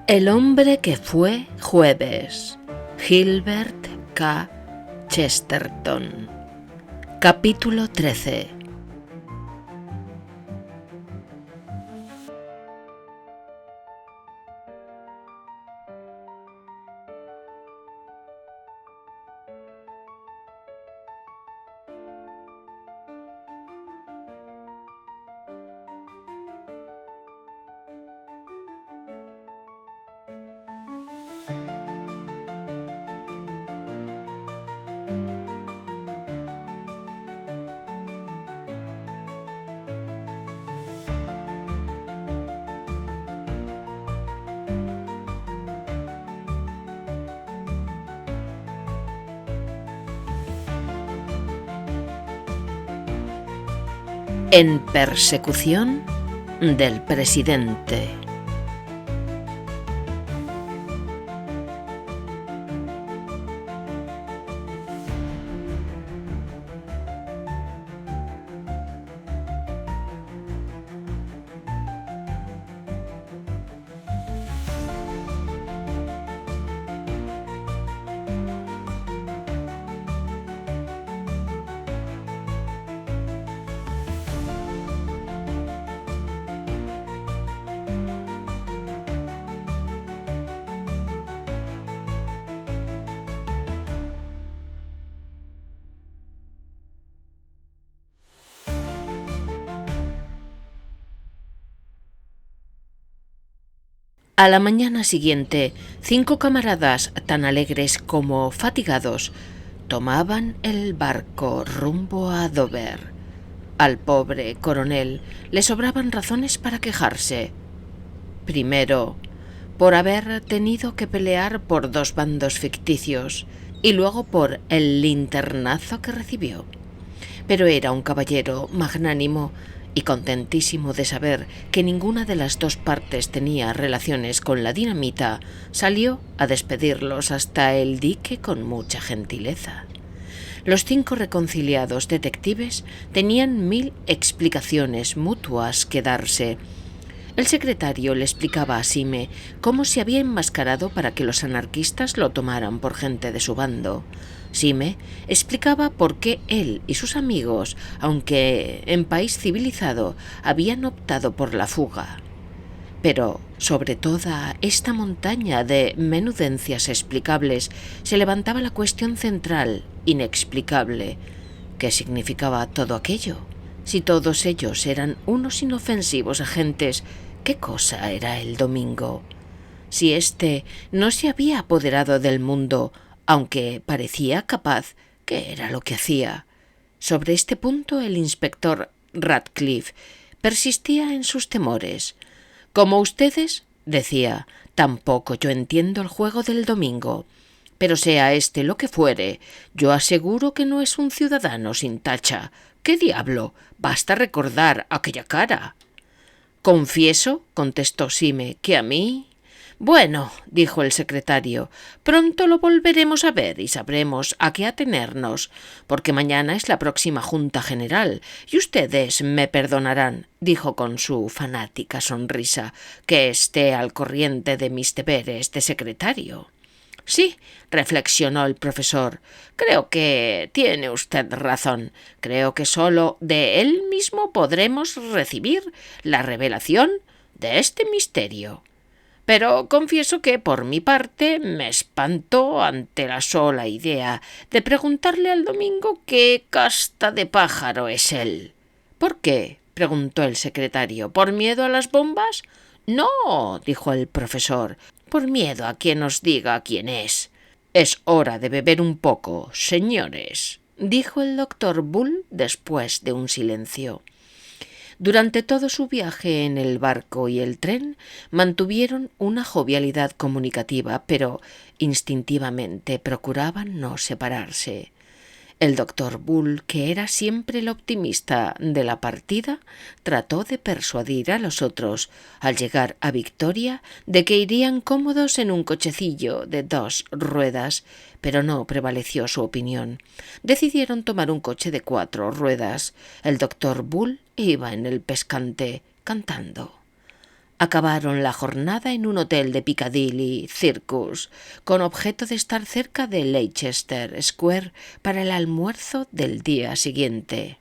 El hombre que fue jueves. Gilbert K. Chesterton. Capítulo 13. En persecución del presidente. A la mañana siguiente, 5 camaradas, tan alegres como fatigados, tomaban el barco rumbo a Dover. Al pobre coronel le sobraban razones para quejarse. Primero, por haber tenido que pelear por 2 bandos ficticios y luego por el linternazo que recibió. Pero era un caballero magnánimo y contentísimo de saber que ninguna de las 2 partes tenía relaciones con la dinamita, salió a despedirlos hasta el dique con mucha gentileza. Los 5 reconciliados detectives tenían 1000 explicaciones mutuas que darse. El secretario le explicaba a Sime cómo se había enmascarado para que los anarquistas lo tomaran por gente de su bando. Sime explicaba por qué él y sus amigos, aunque en país civilizado, habían optado por la fuga. Pero sobre toda esta montaña de menudencias explicables se levantaba la cuestión central, inexplicable. ¿Qué significaba todo aquello? Si todos ellos eran unos inofensivos agentes, ¿qué cosa era el domingo? Si éste no se había apoderado del mundo, aunque parecía capaz, ¿qué era lo que hacía? Sobre este punto el inspector Radcliffe persistía en sus temores. Como ustedes, decía, tampoco yo entiendo el juego del domingo. Pero sea este lo que fuere, yo aseguro que no es un ciudadano sin tacha. ¿Qué diablo? Basta recordar aquella cara. Confieso, contestó Sime, que a mí... Bueno, dijo el secretario, pronto lo volveremos a ver y sabremos a qué atenernos, porque mañana es la próxima Junta General, y ustedes me perdonarán, dijo con su fanática sonrisa, que esté al corriente de mis deberes de secretario. Sí, reflexionó el profesor, creo que tiene usted razón. Creo que sólo de él mismo podremos recibir la revelación de este misterio. Pero confieso que, por mi parte, me espanto ante la sola idea de preguntarle al domingo qué casta de pájaro es él. ¿Por qué? Preguntó el secretario. ¿Por miedo a las bombas? No, dijo el profesor, por miedo a quien nos diga quién es. Es hora de beber un poco, señores, dijo el doctor Bull después de un silencio. Durante todo su viaje en el barco y el tren mantuvieron una jovialidad comunicativa, pero instintivamente procuraban no separarse. El doctor Bull, que era siempre el optimista de la partida, trató de persuadir a los otros, al llegar a Victoria, de que irían cómodos en un cochecillo de 2 ruedas, pero no prevaleció su opinión. Decidieron tomar un coche de 4 ruedas. El doctor Bull iba en el pescante, cantando. Acabaron la jornada en un hotel de Piccadilly Circus, con objeto de estar cerca de Leicester Square para el almuerzo del día siguiente.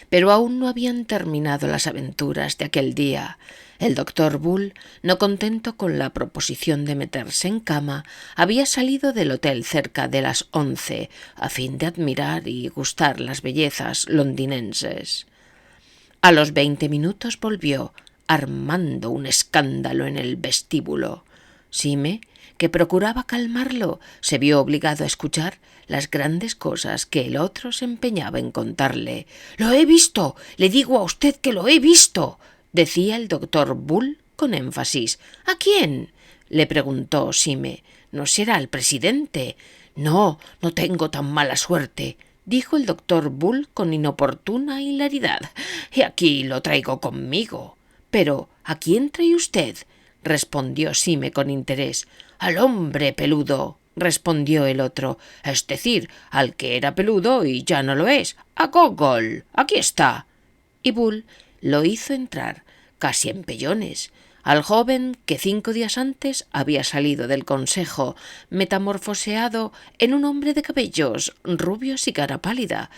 Pero aún no habían terminado las aventuras de aquel día. El doctor Bull, no contento con la proposición de meterse en cama, había salido del hotel cerca de las 11 a fin de admirar y gustar las bellezas londinenses. A los 20 minutos volvió, armando un escándalo en el vestíbulo. Sime, que procuraba calmarlo, se vio obligado a escuchar las grandes cosas que el otro se empeñaba en contarle. «Lo he visto, le digo a usted que lo he visto», decía el doctor Bull con énfasis. «¿A quién?», le preguntó Sime. «¿No será el presidente?» «No, no tengo tan mala suerte», dijo el doctor Bull con inoportuna hilaridad. «Y aquí lo traigo conmigo». «Pero, ¿a quién trae usted?», respondió Sime con interés. «Al hombre peludo», respondió el otro, «es decir, al que era peludo y ya no lo es. A Gogol, aquí está». Y Bull lo hizo entrar, casi en pellones, al joven que 5 días antes había salido del consejo, metamorfoseado en un hombre de cabellos rubios y cara pálida,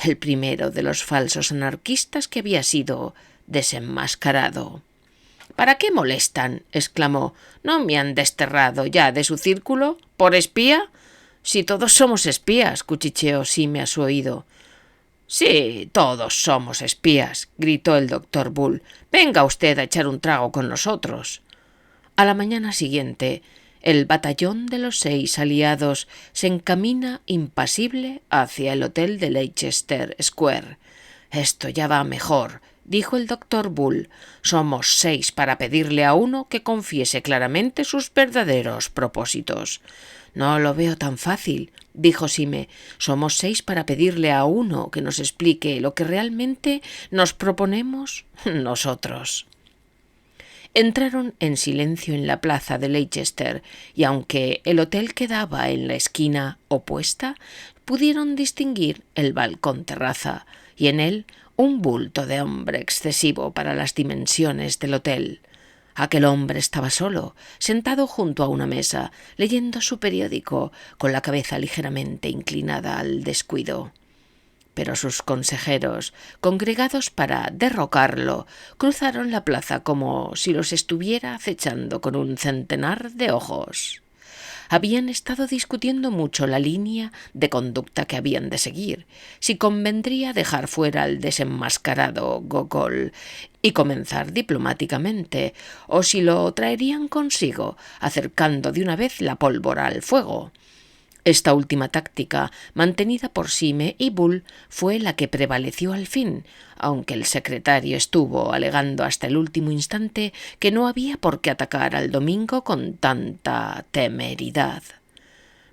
el primero de los falsos anarquistas que había sido desenmascarado. «¿Para qué molestan?», exclamó. «¿No me han desterrado ya de su círculo? ¿Por espía?» «Si todos somos espías», cuchicheó Sime a su oído. «Sí, todos somos espías», gritó el doctor Bull. «Venga usted a echar un trago con nosotros». A la mañana siguiente, el batallón de los 6 aliados se encamina impasible hacia el hotel de Leicester Square. «Esto ya va mejor», dijo el doctor Bull. «Somos 6 para pedirle a uno que confiese claramente sus verdaderos propósitos». «No lo veo tan fácil», dijo Sime. «Somos 6 para pedirle a uno que nos explique lo que realmente nos proponemos nosotros». Entraron en silencio en la plaza de Leicester y, aunque el hotel quedaba en la esquina opuesta, pudieron distinguir el balcón terraza y en él un bulto de hombre excesivo para las dimensiones del hotel. Aquel hombre estaba solo, sentado junto a una mesa, leyendo su periódico, con la cabeza ligeramente inclinada al descuido. Pero sus consejeros, congregados para derrocarlo, cruzaron la plaza como si los estuviera acechando con un centenar de ojos. Habían estado discutiendo mucho la línea de conducta que habían de seguir, si convendría dejar fuera al desenmascarado Gogol y comenzar diplomáticamente, o si lo traerían consigo, acercando de una vez la pólvora al fuego. Esta última táctica, mantenida por Sime y Bull, fue la que prevaleció al fin, aunque el secretario estuvo alegando hasta el último instante que no había por qué atacar al Domingo con tanta temeridad.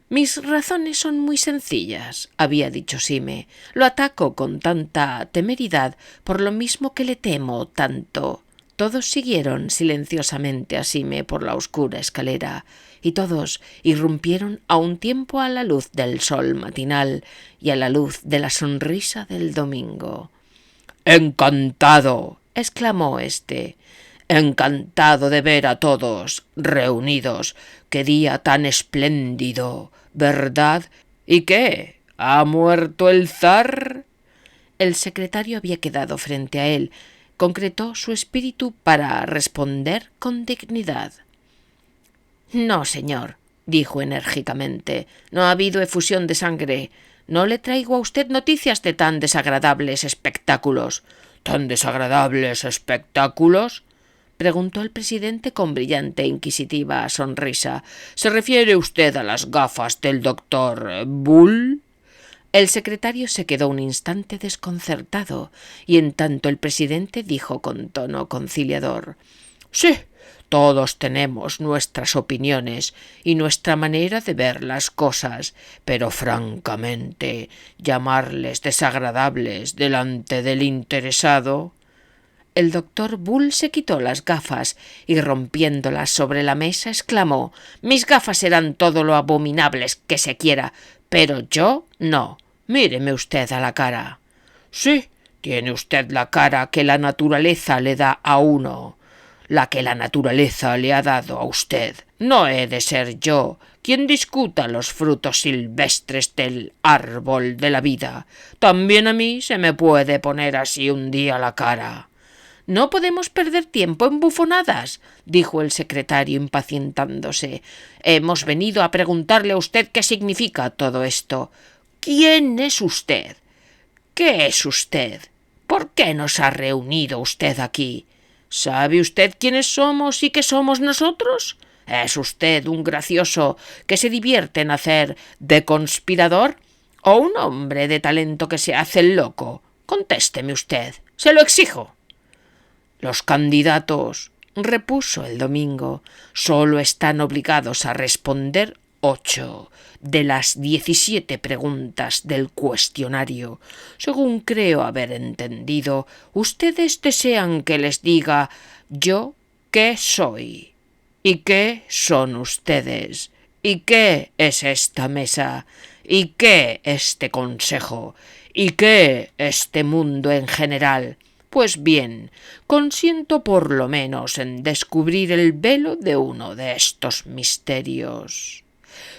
«Mis razones son muy sencillas», había dicho Sime. «Lo ataco con tanta temeridad por lo mismo que le temo tanto». Todos siguieron silenciosamente a Sime por la oscura escalera, y todos irrumpieron a un tiempo a la luz del sol matinal y a la luz de la sonrisa del Domingo. «¡Encantado!», exclamó éste. «Encantado de ver a todos reunidos. ¡Qué día tan espléndido! ¿Verdad? ¿Y qué? ¿Ha muerto el zar?» El secretario había quedado frente a él. Concretó su espíritu para responder con dignidad. «No, señor», dijo enérgicamente, «no ha habido efusión de sangre. No le traigo a usted noticias de tan desagradables espectáculos». «¿Tan desagradables espectáculos?», preguntó el presidente con brillante e inquisitiva sonrisa. «¿Se refiere usted a las gafas del doctor Bull?» El secretario se quedó un instante desconcertado y en tanto el presidente dijo con tono conciliador: «Sí, todos tenemos nuestras opiniones y nuestra manera de ver las cosas, pero francamente, llamarles desagradables delante del interesado». El doctor Bull se quitó las gafas y, rompiéndolas sobre la mesa, exclamó: «Mis gafas serán todo lo abominables que se quiera, pero yo no. Míreme usted a la cara». «Sí, tiene usted la cara que la naturaleza le da a uno», la que la naturaleza le ha dado a usted. No he de ser yo quien discuta los frutos silvestres del árbol de la vida. También a mí se me puede poner así un día la cara. «No podemos perder tiempo en bufonadas», dijo el secretario impacientándose. «Hemos venido a preguntarle a usted qué significa todo esto. ¿Quién es usted? ¿Qué es usted? ¿Por qué nos ha reunido usted aquí? ¿Sabe usted quiénes somos y qué somos nosotros? ¿Es usted un gracioso que se divierte en hacer de conspirador o un hombre de talento que se hace el loco? Contésteme usted, se lo exijo». «Los candidatos», repuso el Domingo, «solo están obligados a responder 8 de las 17 preguntas del cuestionario. Según creo haber entendido, ustedes desean que les diga yo qué soy. ¿Y qué son ustedes? ¿Y qué es esta mesa? ¿Y qué este consejo? ¿Y qué este mundo en general? Pues bien, consiento por lo menos en descubrir el velo de uno de estos misterios.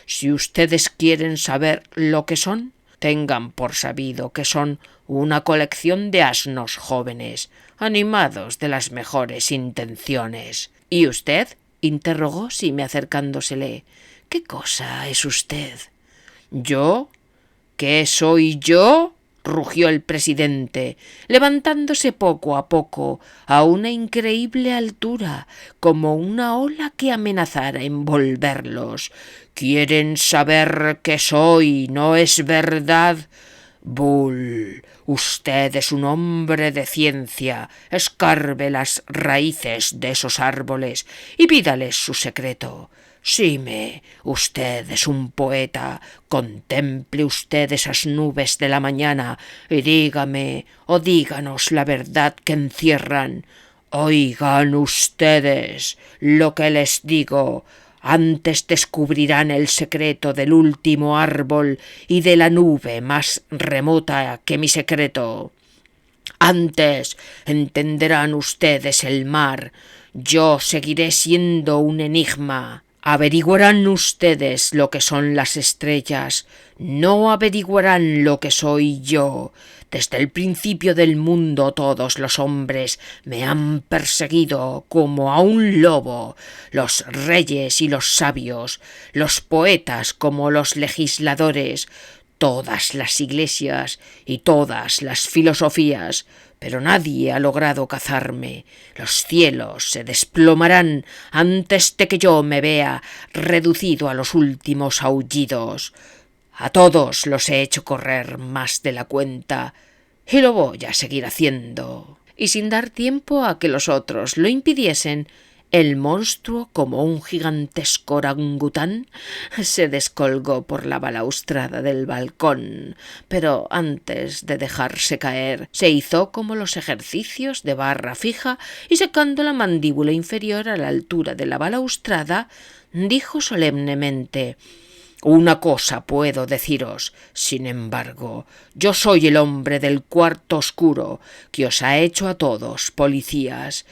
Si ustedes quieren saber lo que son, tengan por sabido que son una colección de asnos jóvenes, animados de las mejores intenciones. ¿Y usted?», interrogó Sime acercándosele. «¿Qué cosa es usted?» «¿Yo? ¿Qué soy yo?», rugió el presidente, levantándose poco a poco a una increíble altura, como una ola que amenazara envolverlos. «¿Quieren saber qué soy? ¿No es verdad? Bull, usted es un hombre de ciencia. Escarbe las raíces de esos árboles y pídales su secreto. Sime, usted es un poeta. Contemple usted esas nubes de la mañana y dígame o díganos la verdad que encierran. Oigan ustedes lo que les digo. Antes descubrirán el secreto del último árbol y de la nube más remota que mi secreto. Antes entenderán ustedes el mar. Yo seguiré siendo un enigma. Averiguarán ustedes lo que son las estrellas. No averiguarán lo que soy yo. Desde el principio del mundo todos los hombres me han perseguido como a un lobo, los reyes y los sabios, los poetas como los legisladores, todas las iglesias y todas las filosofías, pero nadie ha logrado cazarme. Los cielos se desplomarán antes de que yo me vea reducido a los últimos aullidos. A todos los he hecho correr más de la cuenta y lo voy a seguir haciendo». Y sin dar tiempo a que los otros lo impidiesen, el monstruo, como un gigantesco orangután, se descolgó por la balaustrada del balcón, pero antes de dejarse caer, se hizo como los ejercicios de barra fija y secando la mandíbula inferior a la altura de la balaustrada, dijo solemnemente: «Una cosa puedo deciros, sin embargo, yo soy el hombre del cuarto oscuro que os ha hecho a todos policías».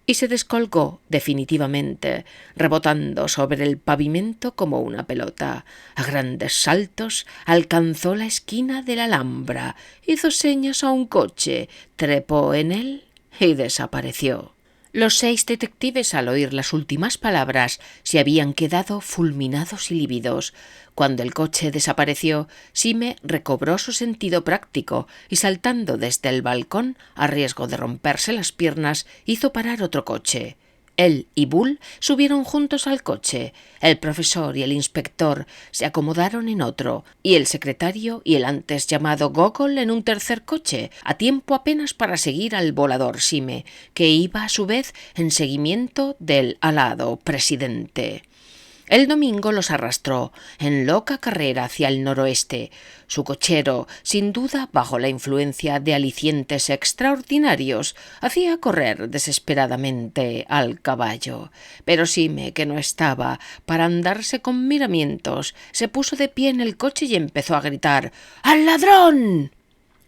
Y se descolgó definitivamente, rebotando sobre el pavimento como una pelota. A grandes saltos alcanzó la esquina de la Alhambra, hizo señas a un coche, trepó en él y desapareció. Los 6 detectives, al oír las últimas palabras, se habían quedado fulminados y lívidos. Cuando el coche desapareció, Sime recobró su sentido práctico y, saltando desde el balcón, a riesgo de romperse las piernas, hizo parar otro coche. Él y Bull subieron juntos al coche. El profesor y el inspector se acomodaron en otro, y el secretario y el antes llamado Gogol en un tercer coche, a tiempo apenas para seguir al volador Sime, que iba a su vez en seguimiento del alado presidente. El Domingo los arrastró en loca carrera hacia el noroeste. Su cochero, sin duda bajo la influencia de alicientes extraordinarios, hacía correr desesperadamente al caballo. Pero Sime, que no estaba para andarse con miramientos, se puso de pie en el coche y empezó a gritar: «¡Al ladrón!».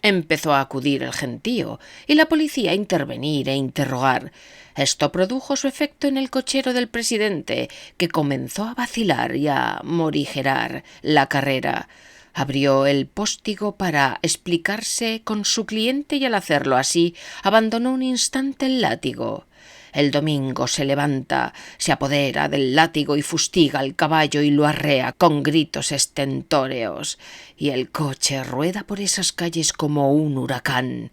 Empezó a acudir el gentío y la policía a intervenir e interrogar. Esto produjo su efecto en el cochero del presidente, que comenzó a vacilar y a morigerar la carrera. Abrió el postigo para explicarse con su cliente y al hacerlo así abandonó un instante el látigo. El domingo se levanta, se apodera del látigo y fustiga al caballo y lo arrea con gritos estentóreos. Y el coche rueda por esas calles como un huracán.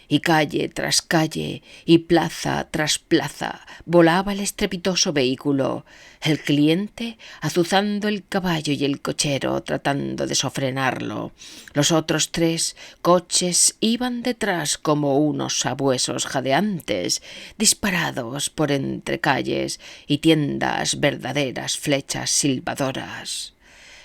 Y calle tras calle y plaza tras plaza volaba el estrepitoso vehículo, el cliente azuzando el caballo y el cochero tratando de sofrenarlo. Los otros 3 coches iban detrás como unos sabuesos jadeantes, disparados por entre calles y tiendas verdaderas flechas silbadoras.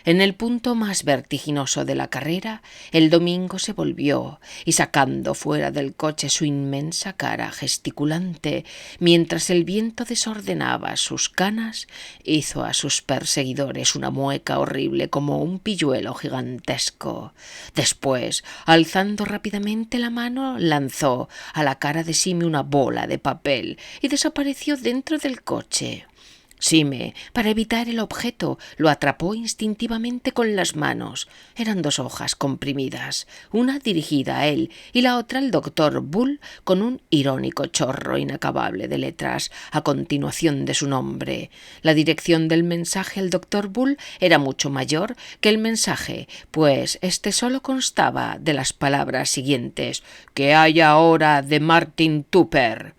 En el punto más vertiginoso de la carrera, el domingo se volvió y sacando fuera del coche su inmensa cara gesticulante, mientras el viento desordenaba sus canas, hizo a sus perseguidores una mueca horrible como un pilluelo gigantesco. Después, alzando rápidamente la mano, lanzó a la cara de Sime una bola de papel y desapareció dentro del coche. Sime, para evitar el objeto, lo atrapó instintivamente con las manos. Eran 2 hojas comprimidas, una dirigida a él y la otra al doctor Bull con un irónico chorro inacabable de letras a continuación de su nombre. La dirección del mensaje al doctor Bull era mucho mayor que el mensaje, pues este solo constaba de las palabras siguientes: «¿Qué hay ahora de Martin Tupper?»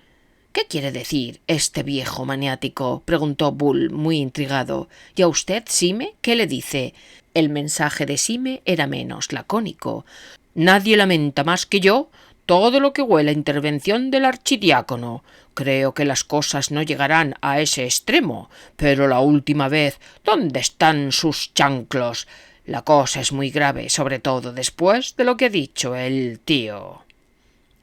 «¿Qué quiere decir este viejo maniático?», preguntó Bull, muy intrigado. «¿Y a usted, Sime, qué le dice?». El mensaje de Sime era menos lacónico. «Nadie lamenta más que yo todo lo que huele a intervención del archidiácono. Creo que las cosas no llegarán a ese extremo, pero la última vez, ¿dónde están sus chanclos? La cosa es muy grave, sobre todo después de lo que ha dicho el tío».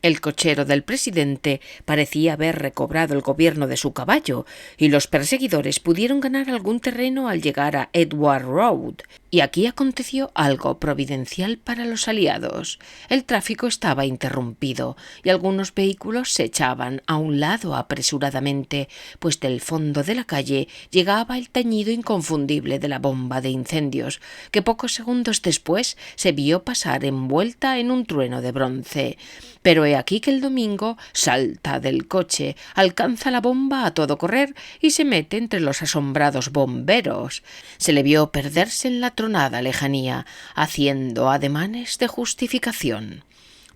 El cochero del presidente parecía haber recobrado el gobierno de su caballo, y los perseguidores pudieron ganar algún terreno al llegar a Edward Road. Y aquí aconteció algo providencial para los aliados. El tráfico estaba interrumpido y algunos vehículos se echaban a un lado apresuradamente, pues del fondo de la calle llegaba el tañido inconfundible de la bomba de incendios, que pocos segundos después se vio pasar envuelta en un trueno de bronce. Pero he aquí que el domingo salta del coche, alcanza la bomba a todo correr y se mete entre los asombrados bomberos. Se le vio perderse en la tronada lejanía, haciendo ademanes de justificación.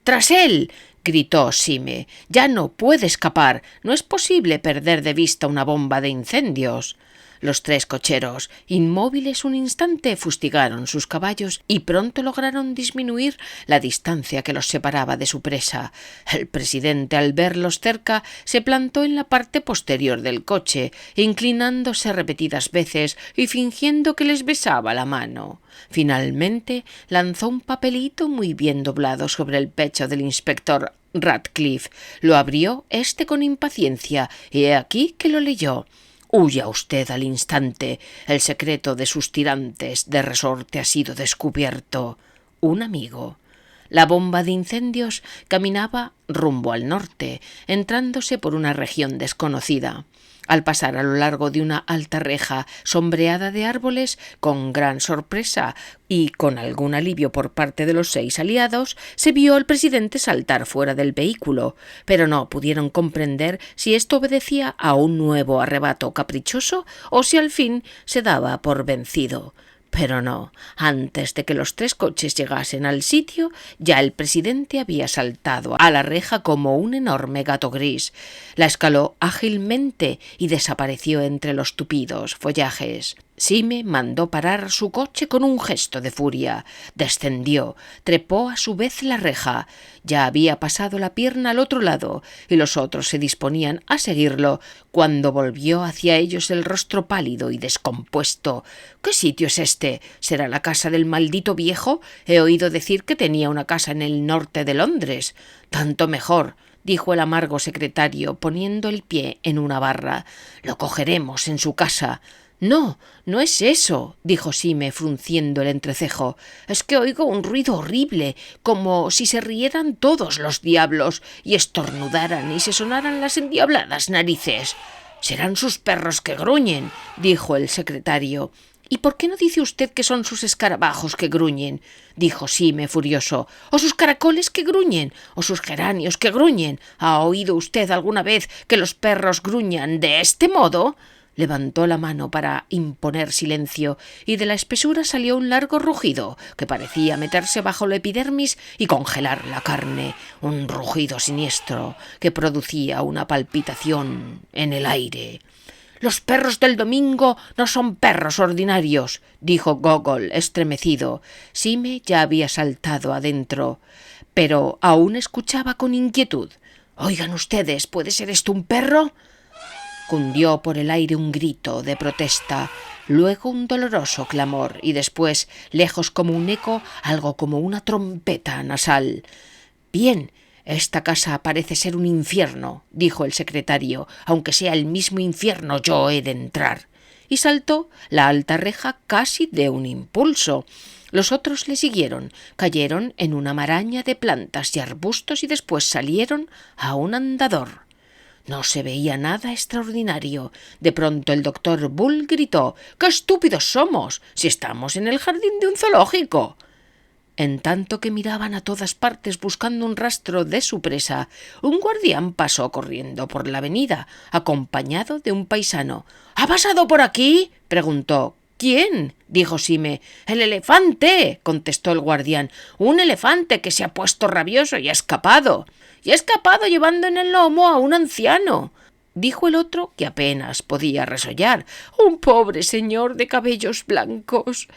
«¡Tras él!», gritó Sime. «Ya no puede escapar. No es posible perder de vista una bomba de incendios». Los 3 cocheros, inmóviles un instante, fustigaron sus caballos y pronto lograron disminuir la distancia que los separaba de su presa. El presidente, al verlos cerca, se plantó en la parte posterior del coche, inclinándose repetidas veces y fingiendo que les besaba la mano. Finalmente lanzó un papelito muy bien doblado sobre el pecho del inspector Radcliffe. Lo abrió éste con impaciencia y he aquí que lo leyó. «Huya usted al instante. El secreto de sus tirantes de resorte ha sido descubierto. Un amigo». La bomba de incendios caminaba rumbo al norte, entrándose por una región desconocida. Al pasar a lo largo de una alta reja sombreada de árboles, con gran sorpresa y con algún alivio por parte de los 6 aliados, se vio al presidente saltar fuera del vehículo, pero no pudieron comprender si esto obedecía a un nuevo arrebato caprichoso o si al fin se daba por vencido. Pero no, antes de que los 3 coches llegasen al sitio, ya el presidente había saltado a la reja como un enorme gato gris. La escaló ágilmente y desapareció entre los tupidos follajes. Sime mandó parar su coche con un gesto de furia. Descendió, trepó a su vez la reja. Ya había pasado la pierna al otro lado y los otros se disponían a seguirlo cuando volvió hacia ellos el rostro pálido y descompuesto. «¿Qué sitio es este? ¿Será la casa del maldito viejo? He oído decir que tenía una casa en el norte de Londres». «Tanto mejor», dijo el amargo secretario poniendo el pie en una barra. «Lo cogeremos en su casa». No, no es eso, dijo Sime, frunciendo el entrecejo. Es que oigo un ruido horrible, como si se rieran todos los diablos y estornudaran y se sonaran las endiabladas narices. Serán sus perros que gruñen, dijo el secretario. ¿Y por qué no dice usted que son sus escarabajos que gruñen? Dijo Sime furioso. O sus caracoles que gruñen, o sus geranios que gruñen. ¿Ha oído usted alguna vez que los perros gruñan de este modo? Levantó la mano para imponer silencio y de la espesura salió un largo rugido que parecía meterse bajo la epidermis y congelar la carne, un rugido siniestro que producía una palpitación en el aire. «Los perros del domingo no son perros ordinarios», dijo Gogol, estremecido. Sime ya había saltado adentro, pero aún escuchaba con inquietud. «Oigan ustedes, ¿puede ser esto un perro?». Cundió por el aire un grito de protesta, luego un doloroso clamor y después, lejos como un eco, algo como una trompeta nasal. «Bien, esta casa parece ser un infierno», dijo el secretario. «Aunque sea el mismo infierno, yo he de entrar». Y saltó la alta reja casi de un impulso. Los otros le siguieron, cayeron en una maraña de plantas y arbustos y después salieron a un andador. No se veía nada extraordinario. De pronto el doctor Bull gritó: «¡Qué estúpidos somos! ¡Si estamos en el jardín de un zoológico!». En tanto que miraban a todas partes buscando un rastro de su presa, un guardián pasó corriendo por la avenida, acompañado de un paisano. «¿Ha pasado por aquí?», preguntó. «¿Quién?», dijo Sime. «El elefante», contestó el guardián. «Un elefante que se ha puesto rabioso y ha escapado. Y ha escapado llevando en el lomo a un anciano», dijo el otro, que apenas podía resollar. «Un pobre señor de cabellos blancos».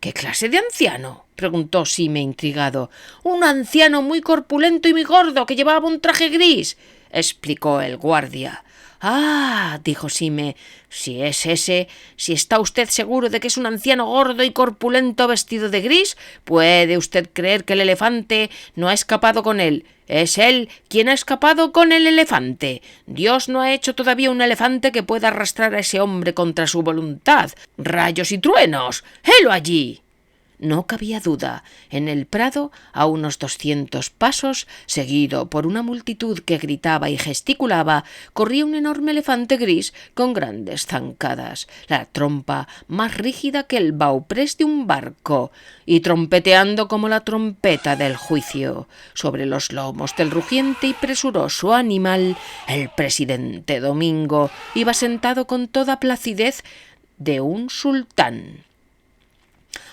«¿Qué clase de anciano?», preguntó Sime intrigado. «Un anciano muy corpulento y muy gordo que llevaba un traje gris», explicó el guardia. «Ah», dijo Sime, «si es ese, si está usted seguro de que es un anciano gordo y corpulento vestido de gris, ¿puede usted creer que el elefante no ha escapado con él? Es él quien ha escapado con el elefante. Dios no ha hecho todavía un elefante que pueda arrastrar a ese hombre contra su voluntad. ¡Rayos y truenos! ¡Helo allí!». No cabía duda. En el prado, a unos 200 pasos, seguido por una multitud que gritaba y gesticulaba, corría un enorme elefante gris con grandes zancadas, la trompa más rígida que el bauprés de un barco, y trompeteando como la trompeta del juicio. Sobre los lomos del rugiente y presuroso animal, el presidente Domingo iba sentado con toda placidez de un sultán,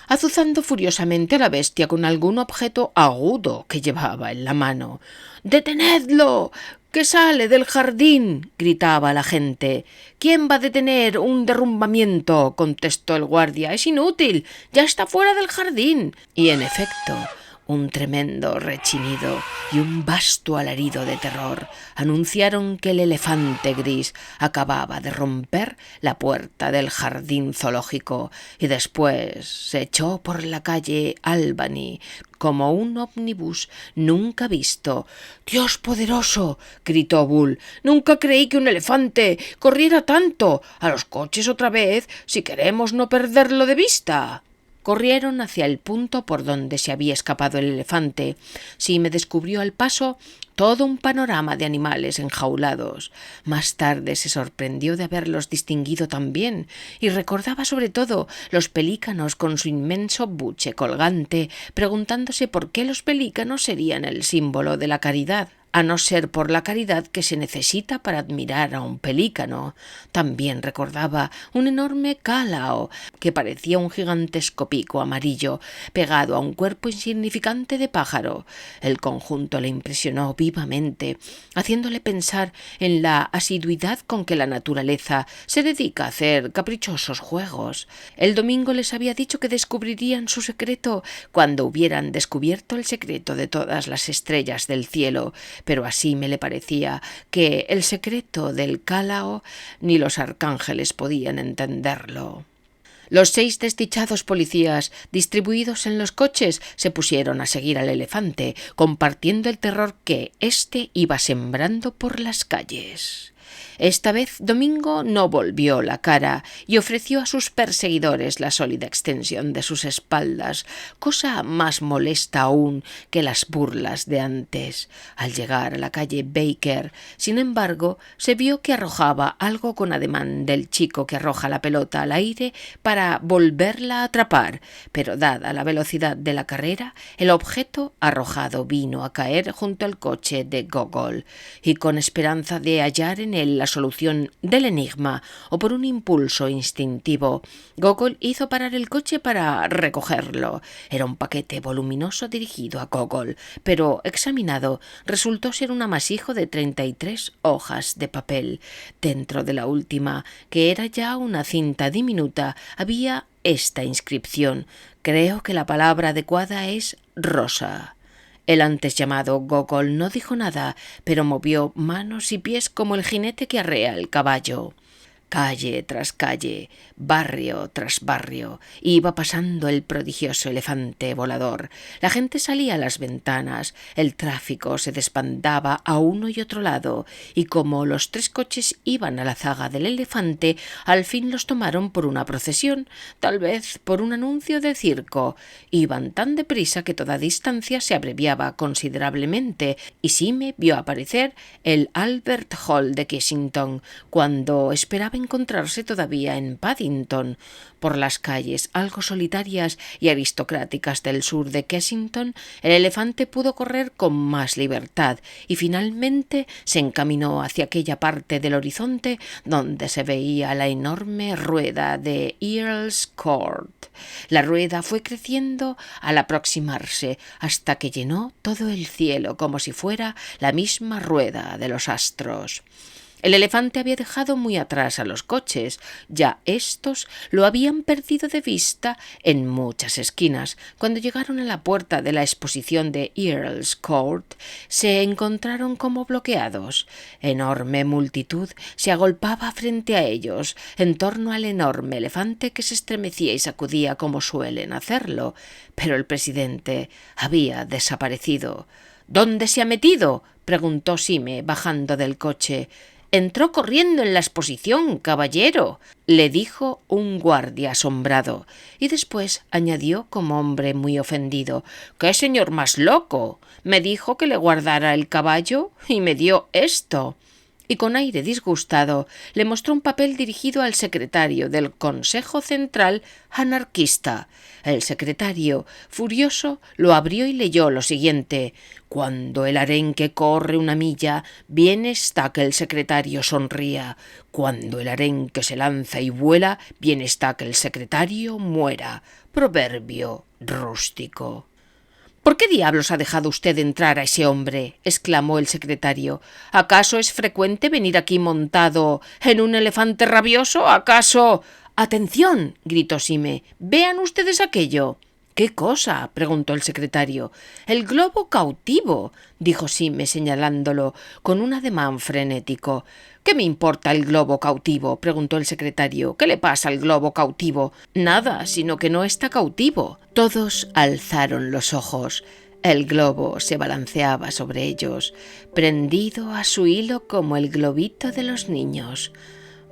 azuzando furiosamente a la bestia con algún objeto agudo que llevaba en la mano. «¡Detenedlo! ¡Que sale del jardín!», gritaba la gente. «¿Quién va a detener un derrumbamiento?», contestó el guardia. «Es inútil, ya está fuera del jardín». Y en efecto, un tremendo rechinido y un vasto alarido de terror anunciaron que el elefante gris acababa de romper la puerta del jardín zoológico y después se echó por la calle Albany como un ómnibus nunca visto. «¡Dios poderoso!», gritó Bull. «Nunca creí que un elefante corriera tanto. A los coches otra vez, si queremos no perderlo de vista». Corrieron hacia el punto por donde se había escapado el elefante. Sime descubrió al paso todo un panorama de animales enjaulados. Más tarde se sorprendió de haberlos distinguido tan bien y recordaba sobre todo los pelícanos con su inmenso buche colgante, preguntándose por qué los pelícanos serían el símbolo de la caridad, a no ser por la caridad que se necesita para admirar a un pelícano. También recordaba un enorme cálao que parecía un gigantesco pico amarillo pegado a un cuerpo insignificante de pájaro. El conjunto le impresionó vivamente, haciéndole pensar en la asiduidad con que la naturaleza se dedica a hacer caprichosos juegos. El domingo les había dicho que descubrirían su secreto cuando hubieran descubierto el secreto de todas las estrellas del cielo, pero así me le parecía que el secreto del cálao ni los arcángeles podían entenderlo. Los 6 desdichados policías distribuidos en los coches se pusieron a seguir al elefante, compartiendo el terror que éste iba sembrando por las calles. Esta vez Domingo no volvió la cara y ofreció a sus perseguidores la sólida extensión de sus espaldas, cosa más molesta aún que las burlas de antes. Al llegar a la calle Baker, sin embargo, se vio que arrojaba algo con ademán del chico que arroja la pelota al aire para volverla a atrapar, pero dada la velocidad de la carrera, el objeto arrojado vino a caer junto al coche de Gogol, y con esperanza de hallar en él la solución del enigma o por un impulso instintivo, Gogol hizo parar el coche para recogerlo. Era un paquete voluminoso dirigido a Gogol, pero examinado resultó ser un amasijo de 33 hojas de papel. Dentro de la última, que era ya una cinta diminuta, había esta inscripción: creo que la palabra adecuada es rosa. El antes llamado Gogol no dijo nada, pero movió manos y pies como el jinete que arrea el caballo. Calle tras calle, barrio tras barrio, iba pasando el prodigioso elefante volador. La gente salía a las ventanas, el tráfico se desbandaba a uno y otro lado, y como los 3 coches iban a la zaga del elefante, al fin los tomaron por una procesión, tal vez por un anuncio de circo. Iban tan deprisa que toda distancia se abreviaba considerablemente, y Sime vio aparecer el Albert Hall de Kensington, cuando esperaba encontrarse todavía en Paddington. Por las calles algo solitarias y aristocráticas del sur de Kensington, el elefante pudo correr con más libertad y finalmente se encaminó hacia aquella parte del horizonte donde se veía la enorme rueda de Earl's Court. La rueda fue creciendo al aproximarse hasta que llenó todo el cielo como si fuera la misma rueda de los astros. El elefante había dejado muy atrás a los coches, ya éstos lo habían perdido de vista en muchas esquinas. Cuando llegaron a la puerta de la exposición de Earl's Court, se encontraron como bloqueados. Enorme multitud se agolpaba frente a ellos, en torno al enorme elefante que se estremecía y sacudía como suelen hacerlo, pero el presidente había desaparecido. «¿Dónde se ha metido?», preguntó Sime, bajando del coche. «Entró corriendo en la exposición, caballero», le dijo un guardia asombrado, y después añadió como hombre muy ofendido: «¡Qué señor más loco! Me dijo que le guardara el caballo y me dio esto». Y con aire disgustado le mostró un papel dirigido al secretario del Consejo Central anarquista. El secretario, furioso, lo abrió y leyó lo siguiente: «Cuando el arenque corre una milla, bien está que el secretario sonría. Cuando el arenque se lanza y vuela, bien está que el secretario muera». Proverbio rústico. «¿Por qué diablos ha dejado usted entrar a ese hombre?», exclamó el secretario. «¿Acaso es frecuente venir aquí montado en un elefante rabioso? ¿Acaso...» «¡Atención!», gritó Sime. «Vean ustedes aquello». «¿Qué cosa?», preguntó el secretario. «El globo cautivo», dijo Sime señalándolo con un ademán frenético. «¿Qué me importa el globo cautivo?», preguntó el secretario. «¿Qué le pasa al globo cautivo?». «Nada, sino que no está cautivo». Todos alzaron los ojos. El globo se balanceaba sobre ellos, prendido a su hilo como el globito de los niños.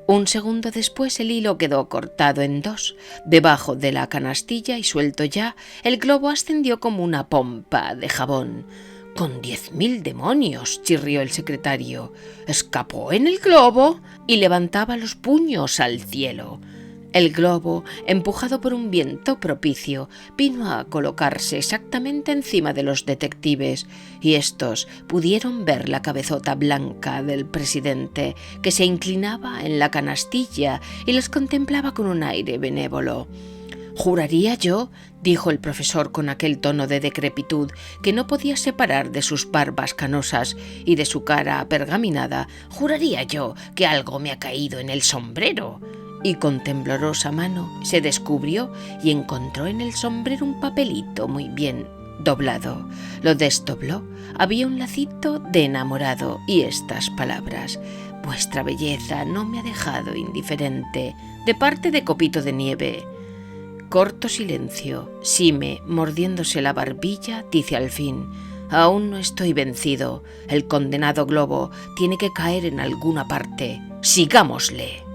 Un segundo después el hilo quedó cortado en 2, debajo de la canastilla, y suelto ya, el globo ascendió como una pompa de jabón. «¡Con 10.000 demonios!», chirrió el secretario. «¿Escapó en el globo?», y levantaba los puños al cielo. El globo, empujado por un viento propicio, vino a colocarse exactamente encima de los detectives, y éstos pudieron ver la cabezota blanca del presidente, que se inclinaba en la canastilla y los contemplaba con un aire benévolo. «Juraría yo», dijo el profesor con aquel tono de decrepitud que no podía separar de sus barbas canosas y de su cara pergaminada, «juraría yo que algo me ha caído en el sombrero». Y con temblorosa mano se descubrió y encontró en el sombrero un papelito muy bien doblado. Lo desdobló. Había un lacito de enamorado y estas palabras: «Vuestra belleza no me ha dejado indiferente», de parte de Copito de Nieve. Corto silencio. Sime, mordiéndose la barbilla, dice al fin: Aún no estoy vencido. El condenado globo tiene que caer en alguna parte. ¡Sigámosle!